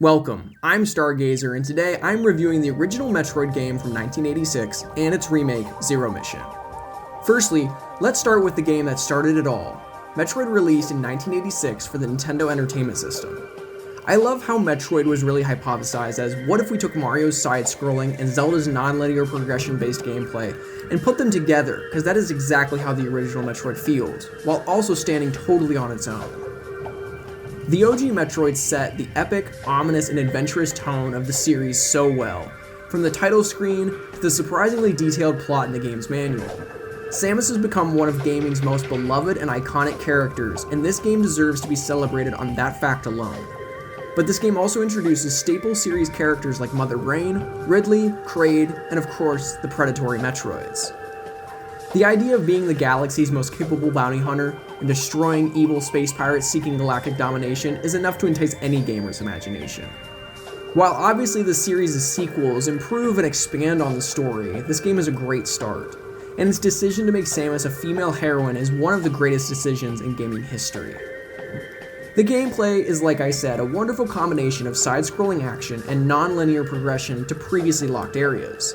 Welcome, I'm Stargazer, and today I'm reviewing the original Metroid game from 1986 and its remake, Zero Mission. Firstly, let's start with the game that started it all. Metroid released in 1986 for the Nintendo Entertainment System. I love how Metroid was really hypothesized as what if we took Mario's side-scrolling and Zelda's non-linear progression-based gameplay and put them together, because that is exactly how the original Metroid feels, while also standing totally on its own. The OG Metroid set the epic, ominous, and adventurous tone of the series so well, from the title screen to the surprisingly detailed plot in the game's manual. Samus has become one of gaming's most beloved and iconic characters, and this game deserves to be celebrated on that fact alone. But this game also introduces staple series characters like Mother Brain, Ridley, Kraid, and of course, the predatory Metroids. The idea of being the galaxy's most capable bounty hunter and destroying evil space pirates seeking galactic domination is enough to entice any gamer's imagination. While obviously the series' sequels improve and expand on the story, this game is a great start, and its decision to make Samus a female heroine is one of the greatest decisions in gaming history. The gameplay is, like I said, a wonderful combination of side-scrolling action and non-linear progression to previously locked areas.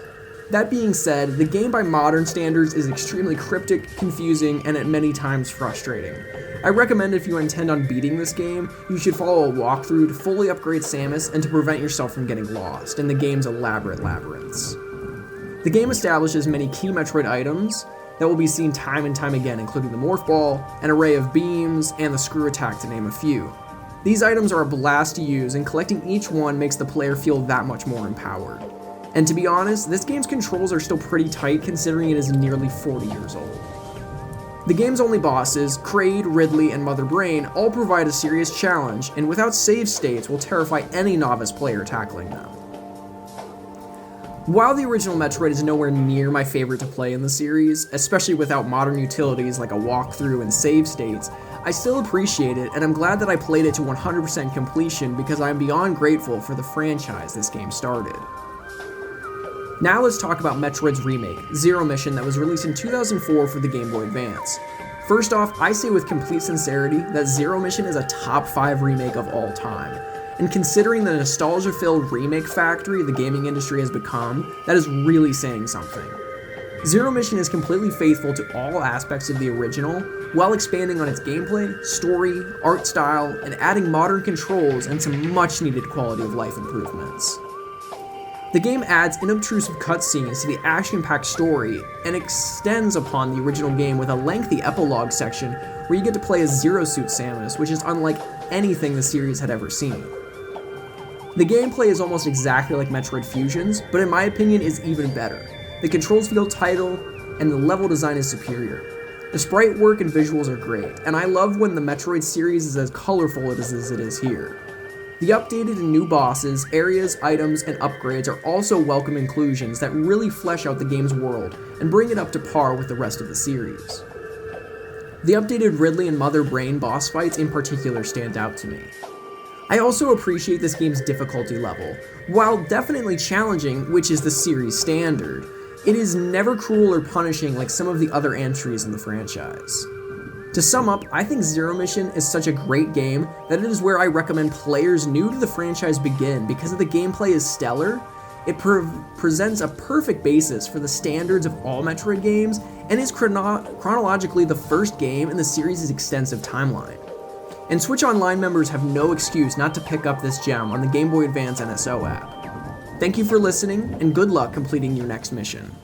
That being said, the game by modern standards is extremely cryptic, confusing, and at many times frustrating. I recommend if you intend on beating this game, you should follow a walkthrough to fully upgrade Samus and to prevent yourself from getting lost in the game's elaborate labyrinths. The game establishes many key Metroid items that will be seen time and time again, including the Morph Ball, an array of beams, and the Screw Attack to name a few. These items are a blast to use, and collecting each one makes the player feel that much more empowered. And to be honest, this game's controls are still pretty tight considering it is nearly 40 years old. The game's only bosses, Kraid, Ridley, and Mother Brain, all provide a serious challenge, and without save states will terrify any novice player tackling them. While the original Metroid is nowhere near my favorite to play in the series, especially without modern utilities like a walkthrough and save states, I still appreciate it, and I'm glad that I played it to 100% completion because I'm beyond grateful for the franchise this game started. Now let's talk about Metroid's remake, Zero Mission, that was released in 2004 for the Game Boy Advance. First off, I say with complete sincerity that Zero Mission is a top 5 remake of all time. And considering the nostalgia-filled remake factory the gaming industry has become, that is really saying something. Zero Mission is completely faithful to all aspects of the original, while expanding on its gameplay, story, art style, and adding modern controls and some much-needed quality of life improvements. The game adds unobtrusive cutscenes to the action-packed story and extends upon the original game with a lengthy epilogue section where you get to play as Zero Suit Samus, which is unlike anything the series had ever seen. The gameplay is almost exactly like Metroid Fusion's, but in my opinion is even better. The controls feel tighter, and the level design is superior. The sprite work and visuals are great, and I love when the Metroid series is as colorful as it is here. The updated and new bosses, areas, items, and upgrades are also welcome inclusions that really flesh out the game's world and bring it up to par with the rest of the series. The updated Ridley and Mother Brain boss fights in particular stand out to me. I also appreciate this game's difficulty level. While definitely challenging, which is the series standard, it is never cruel or punishing like some of the other entries in the franchise. To sum up, I think Zero Mission is such a great game that it is where I recommend players new to the franchise begin because the gameplay is stellar, it presents a perfect basis for the standards of all Metroid games, and is chronologically the first game in the series' extensive timeline. And Switch Online members have no excuse not to pick up this gem on the Game Boy Advance NSO app. Thank you for listening, and good luck completing your next mission.